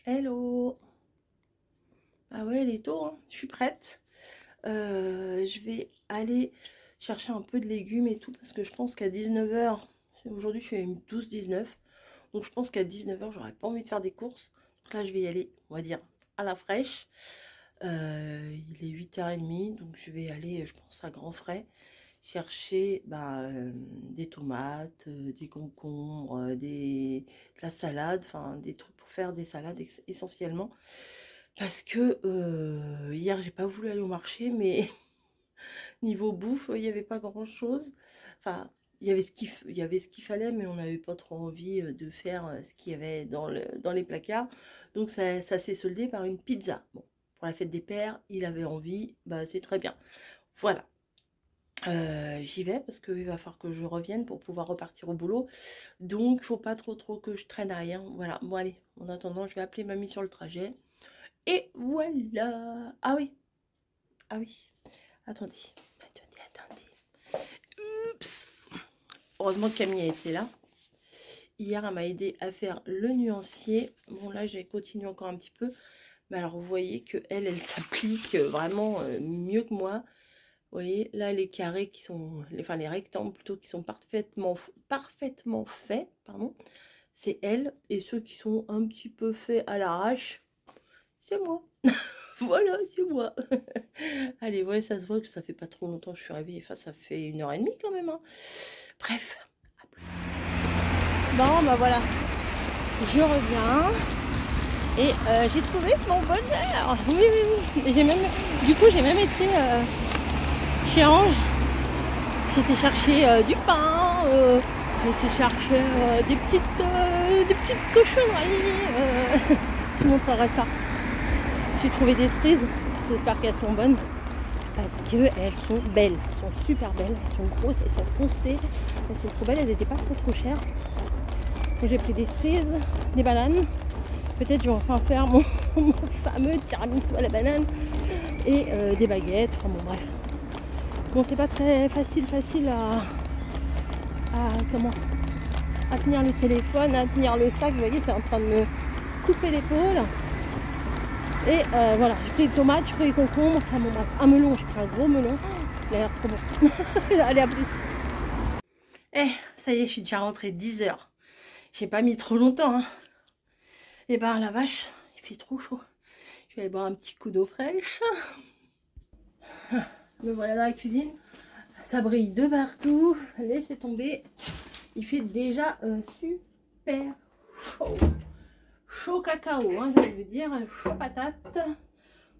Hello. Ah ouais, il est tôt, hein. Je suis prête. Je vais aller chercher un peu de légumes et tout parce que je pense qu'à 19 h, aujourd'hui je suis à 12-19, donc je pense qu'à 19 h j'aurais pas envie de faire des courses. Donc là je vais y aller, on va dire, à la fraîche. Il est 8h30, donc je vais aller, je pense, à grands frais chercher des tomates, des concombres, de la salade, enfin des trucs pour faire des salades essentiellement. Parce que hier j'ai pas voulu aller au marché, mais niveau bouffe il n'y avait pas grand chose. Enfin, il y avait ce qu'il fallait, mais on n'avait pas trop envie de faire ce qu'il y avait dans les placards. Donc ça s'est soldé par une pizza. Bon, pour la fête des pères, il avait envie, bah c'est très bien. Voilà. J'y vais parce qu'il va falloir que je revienne pour pouvoir repartir au boulot. Donc, faut pas trop que je traîne à rien. Voilà. Bon, allez. En attendant, je vais appeler mamie sur le trajet. Et voilà. Ah oui. Ah oui. Attendez. Attendez. Oups. Heureusement que Camille a été là. Hier, elle m'a aidé à faire le nuancier. Bon, là, j'ai continué encore un petit peu. Mais alors, vous voyez que elle s'applique vraiment mieux que moi. Vous voyez, là, les carrés qui sont, enfin les rectangles plutôt, qui sont parfaitement faits, pardon, c'est elle. Et ceux qui sont un petit peu faits à l'arrache, c'est moi. Voilà, c'est moi. Allez, ouais, ça se voit que ça fait pas trop longtemps que je suis arrivée. Enfin, ça fait 1h30 quand même, hein. Bref. Bon, bah voilà. Je reviens. Et j'ai trouvé mon bonheur. Oui, oui, oui. Et j'ai même été chez Ange. J'ai été chercher du pain, j'ai été chercher des petites cochonneries. Je vous montrerai ça. J'ai trouvé des cerises, j'espère qu'elles sont bonnes. Parce qu'elles sont belles, elles sont super belles, elles sont grosses, elles sont foncées, elles sont trop belles, elles n'étaient pas trop chères. J'ai pris des cerises, des bananes. Peut-être je vais enfin faire mon fameux tiramisu à la banane. Et des baguettes, enfin bon bref. Bon, c'est pas très facile à tenir le téléphone, à tenir le sac. Vous voyez, c'est en train de me couper l'épaule. Et voilà, j'ai pris des tomates, j'ai pris des concombres, enfin bon bref, un melon, j'ai pris un gros melon. Il a l'air trop bon. Allez, à plus. Ça y est, je suis déjà rentrée 10 h. J'ai pas mis trop longtemps, hein. Et bah la vache, il fait trop chaud. Je vais aller boire un petit coup d'eau fraîche. Me voilà dans la cuisine. Ça brille de partout. Laissez tomber. Il fait déjà super chaud. Chaud cacao, hein, je veux dire. Chaud patate.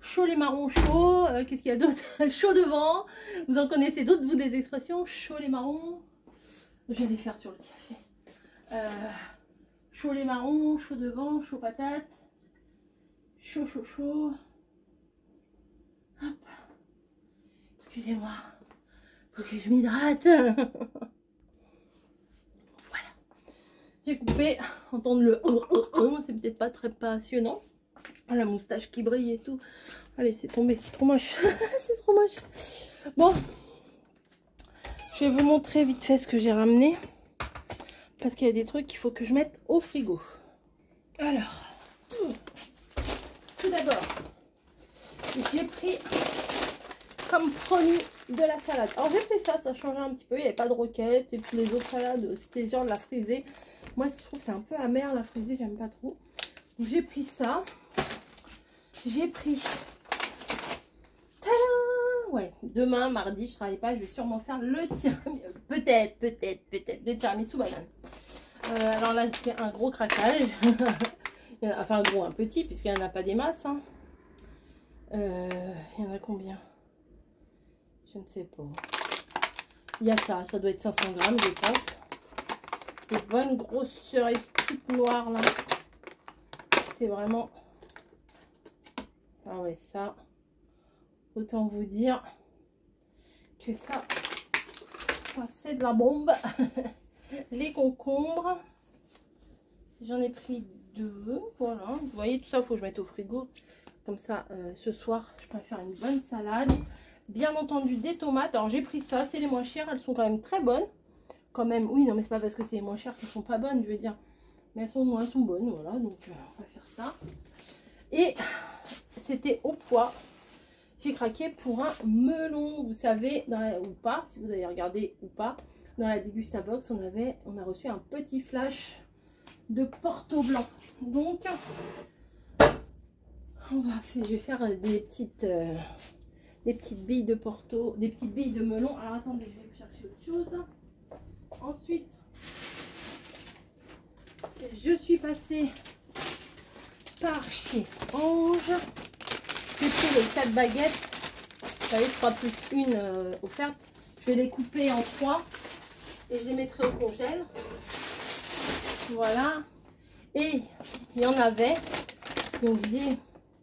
Chaud les marrons chauds. Qu'est-ce qu'il y a d'autre? Chaud devant. Vous en connaissez d'autres, vous, des expressions? Chaud les marrons. Je vais les faire sur le café. Chaud les marrons, chaud devant, chaud patate. Chaud. Hop. Excusez-moi. Faut que je m'hydrate. Voilà. J'ai coupé. Entendre le c'est peut-être pas très passionnant. La moustache qui brille et tout. Allez, c'est tombé, c'est trop moche. C'est trop moche. Bon. Je vais vous montrer vite fait ce que j'ai ramené. Parce qu'il y a des trucs qu'il faut que je mette au frigo. Alors. Tout d'abord. J'ai pris, comme promis, de la salade. Alors j'ai fait ça changeait un petit peu, il n'y avait pas de roquette. Et puis les autres salades, c'était genre de la frisée. Moi je trouve que c'est un peu amer la frisée, j'aime pas trop. Donc j'ai pris ça. J'ai pris, tadam, ouais, demain mardi je travaille pas, je vais sûrement faire le tiramisu, peut-être le tiramisu banane. Alors là c'est un gros craquage. Enfin un petit, puisqu'il n'y en a pas des masses, hein. Il y en a combien? Je ne sais pas. Il y a ça doit être 500 grammes, je pense. Des bonnes grosses cerises toutes noires là. C'est vraiment. Ah ouais, ça. Autant vous dire que ça c'est de la bombe. Les concombres. J'en ai pris 2. Voilà. Vous voyez, tout ça, il faut que je mette au frigo. Comme ça, ce soir, je peux faire une bonne salade. Bien entendu, des tomates. Alors, j'ai pris ça. C'est les moins chères. Elles sont quand même très bonnes. Quand même, oui, non, mais c'est pas parce que c'est les moins chères qu'elles sont pas bonnes. Je veux dire, Mais elles sont bonnes, voilà, donc on va faire ça. Et c'était au poids. J'ai craqué pour un melon, vous savez, ou pas, si vous avez regardé ou pas, dans la Dégustabox, on a reçu un petit flash de Porto blanc. Donc, je vais faire des petites billes de Porto, des petites billes de melon. Alors attendez, je vais chercher autre chose. Ensuite, je suis passée par chez Ange. J'ai pris les 4 baguettes. Vous savez, 3 plus 1 offerte. Je vais les couper en 3 et je les mettrai au congèle. Voilà. Et il y en avait. Donc j'ai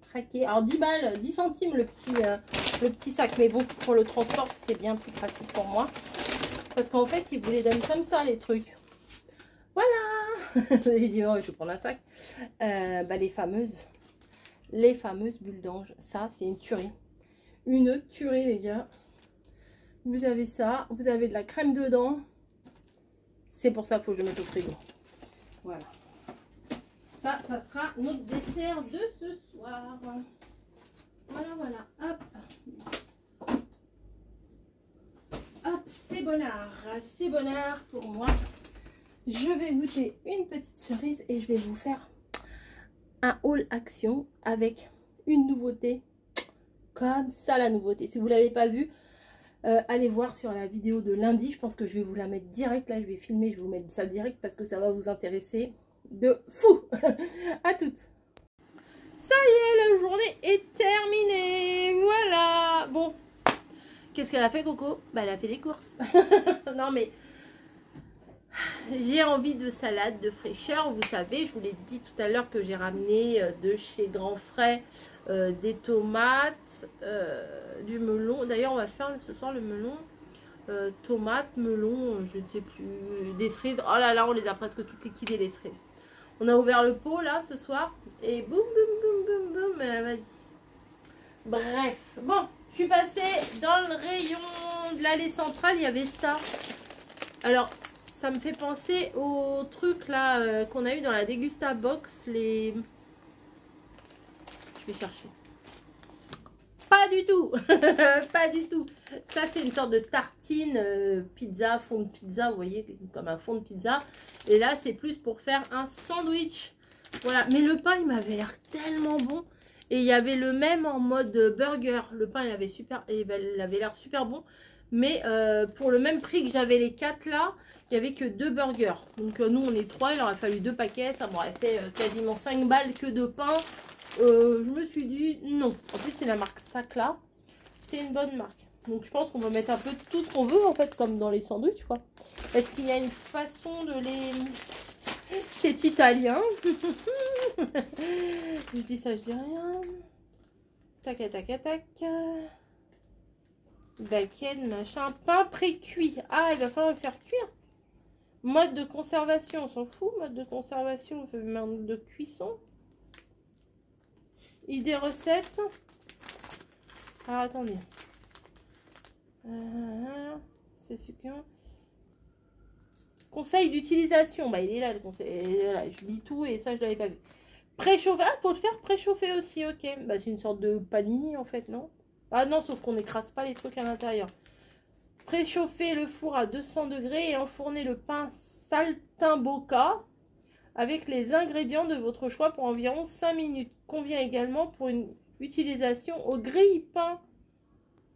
craqué. Alors 10 balles, 10 centimes le petit sac. Mais bon, pour le transport, c'était bien plus pratique pour moi. Parce qu'en fait, ils vous les donnent comme ça, les trucs. Voilà. J'ai dit, oh, je vais prendre un sac. Les fameuses bulles d'ange. Ça, c'est une tuerie. Une tuerie, les gars. Vous avez ça. Vous avez de la crème dedans. C'est pour ça qu'il faut que je le mette au frigo. Voilà. Ça sera notre dessert de ce soir. Voilà, voilà. Hop. Hop, c'est bonheur. C'est bonheur pour moi. Je vais goûter une petite cerise et je vais vous faire un haul action avec une nouveauté. Comme ça, la nouveauté. Si vous ne l'avez pas vue, allez voir sur la vidéo de lundi. Je pense que je vais vous la mettre direct. Là, je vais filmer. Je vais vous mettre ça direct parce que ça va vous intéresser de fou. À toutes. Ça y est, la journée est terminée. Voilà. Bon. Qu'est-ce qu'elle a fait, Coco? Bah, elle a fait des courses. Non, mais j'ai envie de salade de fraîcheur. Vous savez, je vous l'ai dit tout à l'heure que j'ai ramené de chez Grand Frais des tomates, du melon. D'ailleurs, on va le faire ce soir, le melon. Tomates, melon, je ne sais plus, des cerises. Oh là là, on les a presque toutes liquidées, les cerises. On a ouvert le pot là ce soir et boum, boum, boum, boum, boum, vas-y. Bref, bon, je suis passée dans le rayon de l'allée centrale, il y avait ça. Alors, ça me fait penser au truc là qu'on a eu dans la Dégustabox, les... Je vais chercher. Pas du tout. Pas du tout. Ça, c'est une sorte de tartine pizza, fond de pizza, vous voyez, comme un fond de pizza. Et là, c'est plus pour faire un sandwich. Voilà. Mais le pain, il m'avait l'air tellement bon. Et il y avait le même en mode burger. Le pain, il avait l'air super bon. Mais pour le même prix que j'avais les 4 là, il n'y avait que 2 burgers. Donc nous, on est 3. Il aurait fallu 2 paquets. Ça m'aurait fait quasiment 5 balles que de pain. Je me suis dit non. En plus, c'est la marque Sacla. C'est une bonne marque. Donc, je pense qu'on va mettre un peu tout ce qu'on veut, en fait, comme dans les sandwichs, quoi. Est-ce qu'il y a une façon de les... C'est italien. Je dis ça, je dis rien. Tac, tac, tac. Bacon, machin. Pain pré-cuit. Ah, il va falloir le faire cuire. Mode de conservation, on s'en fout. Mode de conservation, mode de cuisson. Idée recette. Alors attendez. C'est succulent. Conseil d'utilisation. Bah il est là le conseil. Là, je lis tout et ça je l'avais pas vu. Préchauffer. Ah, faut le faire préchauffer aussi. Ok. Bah c'est une sorte de panini en fait, non? Ah non, sauf qu'on n'écrase pas les trucs à l'intérieur. Préchauffer le four à 200 degrés et enfourner le pain saltimbocca avec les ingrédients de votre choix pour environ 5 minutes. Convient également pour une utilisation au grille-pain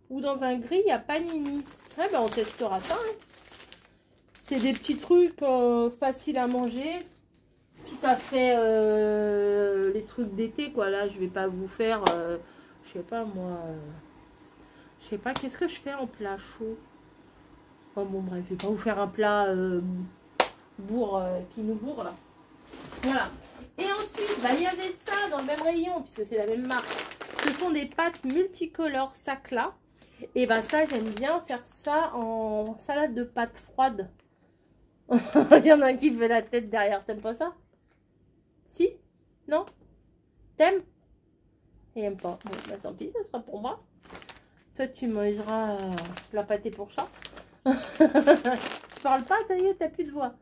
ou dans un grille à panini. Ah ben on testera ça. Hein. C'est des petits trucs faciles à manger. Puis ça fait les trucs d'été quoi. Là je vais pas vous faire, je sais pas moi, je sais pas qu'est-ce que je fais en plat chaud. Oh, bon bref, je vais pas vous faire un plat qui nous bourre là. Voilà. Et ensuite, bah, il y avait ça dans le même rayon, puisque c'est la même marque. Ce sont des pâtes multicolores Sacla. Et bah ça, j'aime bien faire ça en salade de pâtes froides. Il y en a un qui fait la tête derrière. T'aimes pas ça? Si? Non? T'aimes? Il aime pas. Bon, bah tant pis, ça sera pour moi. Toi, tu mangeras la pâté pour chat. Tu parles pas, t'as plus de voix.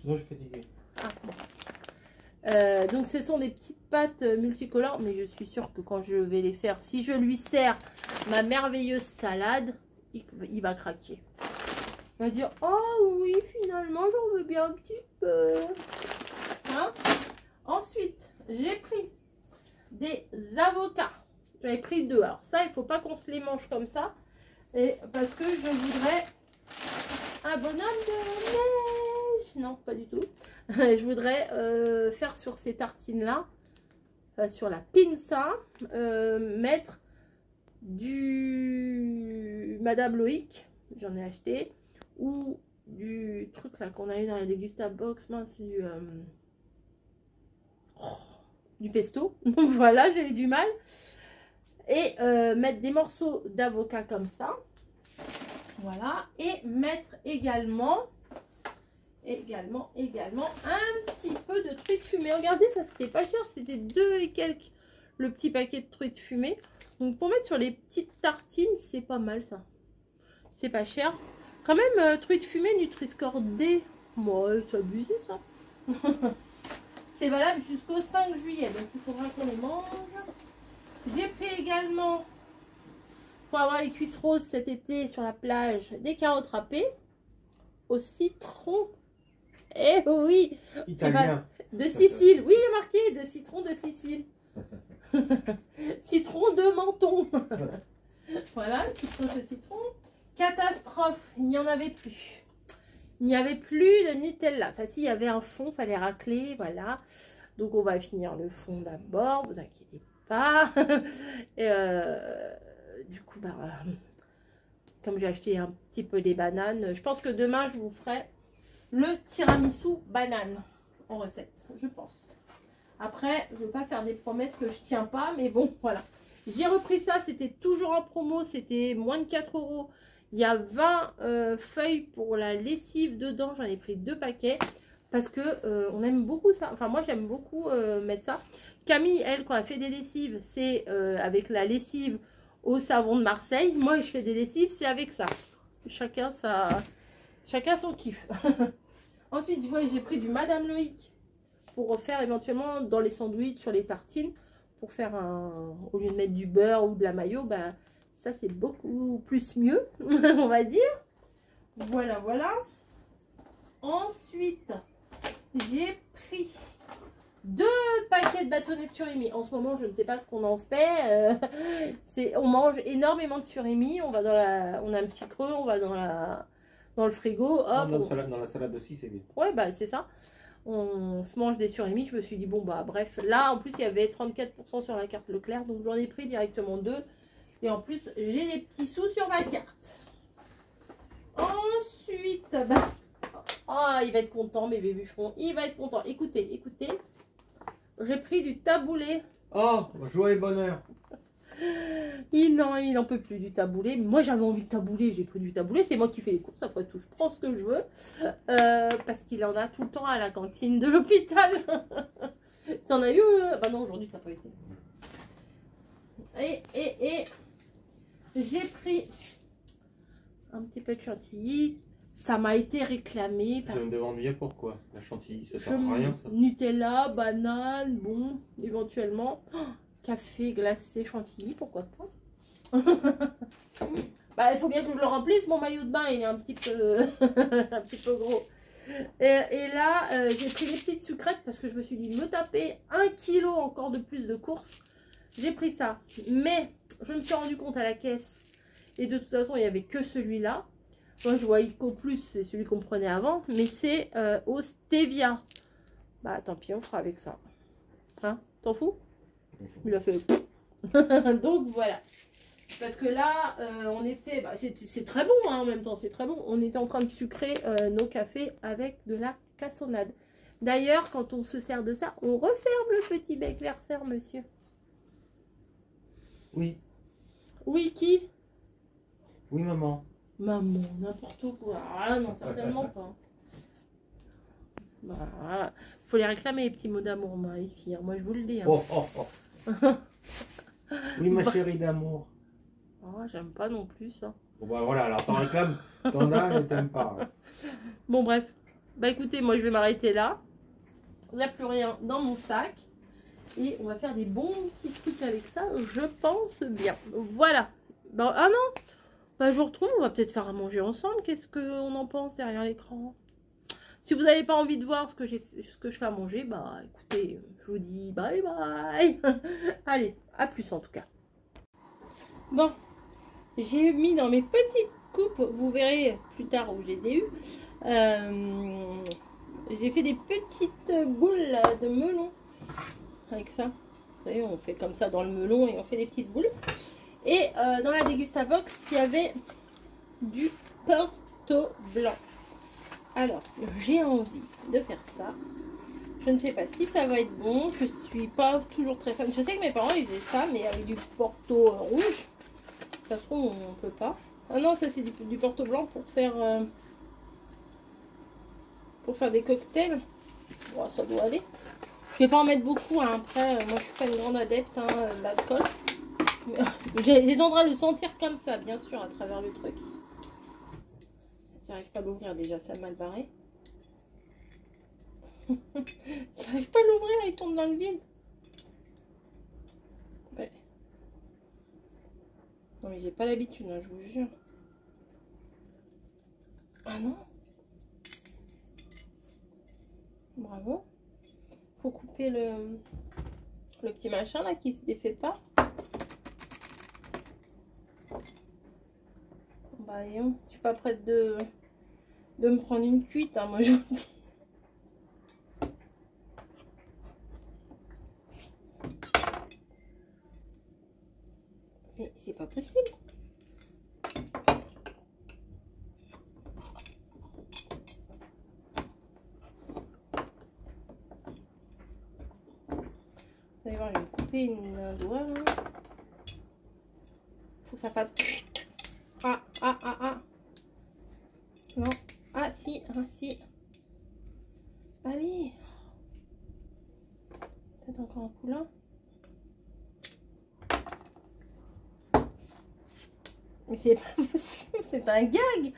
Non, je suis fatiguée. Ah, bon. Donc ce sont des petites pâtes multicolores, mais je suis sûre que quand je vais les faire, si je lui sers ma merveilleuse salade, il va craquer. Il va dire, oh oui, finalement j'en veux bien un petit peu. Hein? Ensuite, j'ai pris des avocats. J'avais pris 2. Alors ça, il faut pas qu'on se les mange comme ça. Et parce que je voudrais un bonhomme de neige. Non, pas du tout. Je voudrais faire sur ces tartines-là, sur la pinça, mettre du Madame Loïc. J'en ai acheté. Ou du truc là qu'on a eu dans la Dégusta Box. Mince, du pesto. Voilà, j'ai eu du mal. Et mettre des morceaux d'avocat comme ça. Voilà. Et mettre également un petit peu de truite fumée. Regardez, ça c'était pas cher. C'était 2 et quelques le petit paquet de truite fumée. Donc pour mettre sur les petites tartines, c'est pas mal ça. C'est pas cher. Quand même, truite fumée, Nutri-Score D. Moi, c'est abusé ça. C'est valable jusqu'au 5 juillet. Donc il faudra qu'on les mange. J'ai pris également, pour avoir les cuisses roses cet été sur la plage, des carottes râpées au citron. Eh oui, italien. De Sicile. Oui, il y a marqué de citron de Sicile. Citron de Menton. Voilà, petite sauce de citron. Catastrophe, il n'y en avait plus. Il n'y avait plus de Nutella. Enfin, s'il y avait un fond, il fallait racler. Voilà. Donc, on va finir le fond d'abord. Vous inquiétez pas. Et du coup, bah, comme j'ai acheté un petit peu des bananes, je pense que demain, je vous ferai le tiramisu banane en recette. Je pense. Après, je ne veux pas faire des promesses que je tiens pas. Mais bon, voilà. J'ai repris ça. C'était toujours en promo. C'était moins de 4 €. Il y a 20 feuilles pour la lessive dedans. J'en ai pris 2 paquets. Parce que on aime beaucoup ça. Enfin, moi, j'aime beaucoup mettre ça. Camille, elle, quand elle fait des lessives, c'est avec la lessive au savon de Marseille. Moi, je fais des lessives, c'est avec ça. Chacun son kiff. Ensuite, je vois, j'ai pris du Madame Loïc pour refaire éventuellement dans les sandwichs, sur les tartines. Pour faire au lieu de mettre du beurre ou de la mayo, bah, ça, c'est beaucoup plus mieux, on va dire. Voilà, voilà. Ensuite, j'ai pris 2 paquets de bâtonnets de surimi. En ce moment, je ne sais pas ce qu'on en fait. On mange énormément de surimi. On va on a un petit creux, on va dans le frigo. Hop, dans la salade aussi, c'est bien. Ouais, bah c'est ça. On se mange des surimi. Je me suis dit, bon, bah bref. Là, en plus, il y avait 34% sur la carte Leclerc. Donc, j'en ai pris directement 2. Et en plus, j'ai des petits sous sur ma carte. Ensuite, bah, oh, il va être content, mes bébés-frons. Il va être content. Écoutez, écoutez. J'ai pris du taboulé. Oh, joie et bonheur. Il n'en peut plus du taboulé. Moi, j'avais envie de taboulé. J'ai pris du taboulé. C'est moi qui fais les courses. Après tout, je prends ce que je veux. Parce qu'il en a tout le temps à la cantine de l'hôpital. T'en as eu Bah non, aujourd'hui, ça n'a pas été. Et j'ai pris un petit peu de chantilly. Ça m'a été réclamé. Je me demande bien pourquoi. La chantilly, ça sert à rien, ça. Nutella, banane, bon, éventuellement. Oh, café glacé chantilly, pourquoi pas. Bah, il faut bien que je le remplisse. Mon maillot de bain, il est un petit peu, un petit peu gros. Et là, j'ai pris les petites sucrètes parce que je me suis dit, me taper 1 kg encore de plus de courses. J'ai pris ça. Mais je me suis rendu compte à la caisse. Et de toute façon, il n'y avait que celui-là. Moi, je vois Ico Plus, c'est celui qu'on prenait avant. Mais c'est au stevia. Bah, tant pis, on fera avec ça. Hein? T'en fous? Il a fait... Donc, voilà. Parce que là, on était... Bah, c'est très bon, hein, en même temps, c'est très bon. On était en train de sucrer nos cafés avec de la cassonade. D'ailleurs, quand on se sert de ça, on referme le petit bec verser, monsieur. Oui. Oui, qui? Oui, maman. Maman, n'importe quoi. Ah non, certainement pas. Bah, faut les réclamer, les petits mots d'amour, moi, ici. Moi, je vous le dis. Hein. Oh, oh, oh. Oui, ma chérie d'amour. Oh, j'aime pas non plus ça. Bon, bah voilà, alors t'en réclames, t'en as et t'aimes pas. Bon, bref. Bah écoutez, moi, je vais m'arrêter là. Il n'y a plus rien dans mon sac. Et on va faire des bons petits trucs avec ça, je pense bien. Voilà. Bon, ah non, bah, je vous retrouve, on va peut-être faire à manger ensemble. Qu'est-ce qu'on en pense derrière l'écran? Si vous n'avez pas envie de voir ce que je fais à manger, bah écoutez, je vous dis bye bye. Allez, à plus en tout cas. Bon, j'ai mis dans mes petites coupes, vous verrez plus tard où je les ai eues. J'ai fait des petites boules de melon avec ça. Vous voyez, on fait comme ça dans le melon et on fait des petites boules. Et dans la Dégustabox, il y avait du Porto blanc. Alors, j'ai envie de faire ça. Je ne sais pas si ça va être bon. Je suis pas toujours très fan. Je sais que mes parents ils faisaient ça, mais avec du Porto rouge. De toute façon, on peut pas. Ah non, ça c'est du Porto blanc pour faire des cocktails. Bon, ça doit aller. Je vais pas en mettre beaucoup. Hein. Après, moi je suis pas une grande adepte de l'alcool. J'ai tendance à le sentir comme ça, bien sûr, à travers le truc. J'arrive pas à l'ouvrir déjà, ça a mal barré. J'arrive pas à l'ouvrir, il tombe dans le vide. Ouais. Non mais j'ai pas l'habitude, hein, je vous jure. Ah non. Bravo. Faut couper le petit machin là qui se défait pas. Bah voyons, je suis pas prête de me prendre une cuite, hein, moi je vous dis. Mais c'est pas possible. Vous allez voir, je vais me couper un doigt. Là. Faut que ça fasse. Ah. Non. Ah si, si. Allez. Peut-être encore un coup là. Mais c'est pas possible, c'est un gag.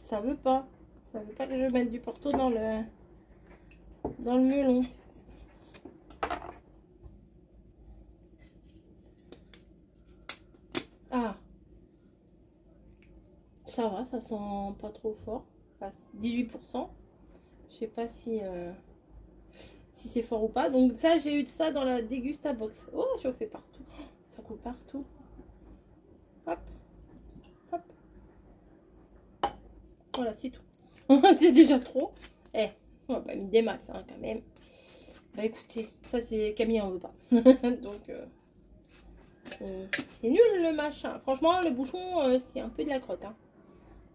Ça veut pas. Ça veut pas que je mette du Porto dans le melon. Ah. Ça va, ça sent pas trop fort. Enfin, 18%. Je sais pas si c'est fort ou pas. Donc ça, j'ai eu de ça dans la Dégustabox. Oh, j'en fais partout. Ça coule partout. Hop. Hop. Voilà, c'est tout. C'est déjà trop. Eh, on va pas mis des masses hein, quand même. Bah écoutez, ça c'est Camille en veut pas. Donc c'est nul le machin. Franchement, le bouchon, c'est un peu de la crotte. Hein.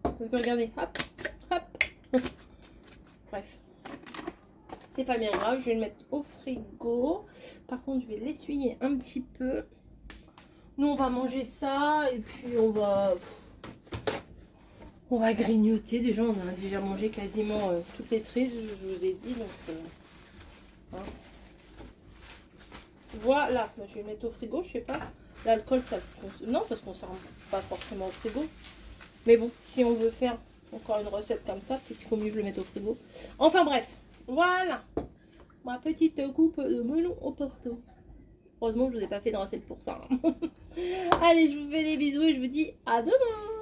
Parce que regardez, hop, hop. Bref. C'est pas bien grave, je vais le mettre au frigo. Par contre, je vais l'essuyer un petit peu. Nous, on va manger ça et puis on va grignoter. Déjà, on a déjà mangé quasiment toutes les cerises, je vous ai dit. Donc, hein. Voilà, je vais le mettre au frigo, je sais pas. L'alcool, ça se conserve pas forcément au frigo. Mais bon, si on veut faire encore une recette comme ça, peut-être qu'il faut mieux que je le mette au frigo. Enfin bref, voilà ma petite coupe de melon au Porto. Heureusement que je vous ai pas fait de recette pour ça. Allez, je vous fais des bisous et je vous dis à demain.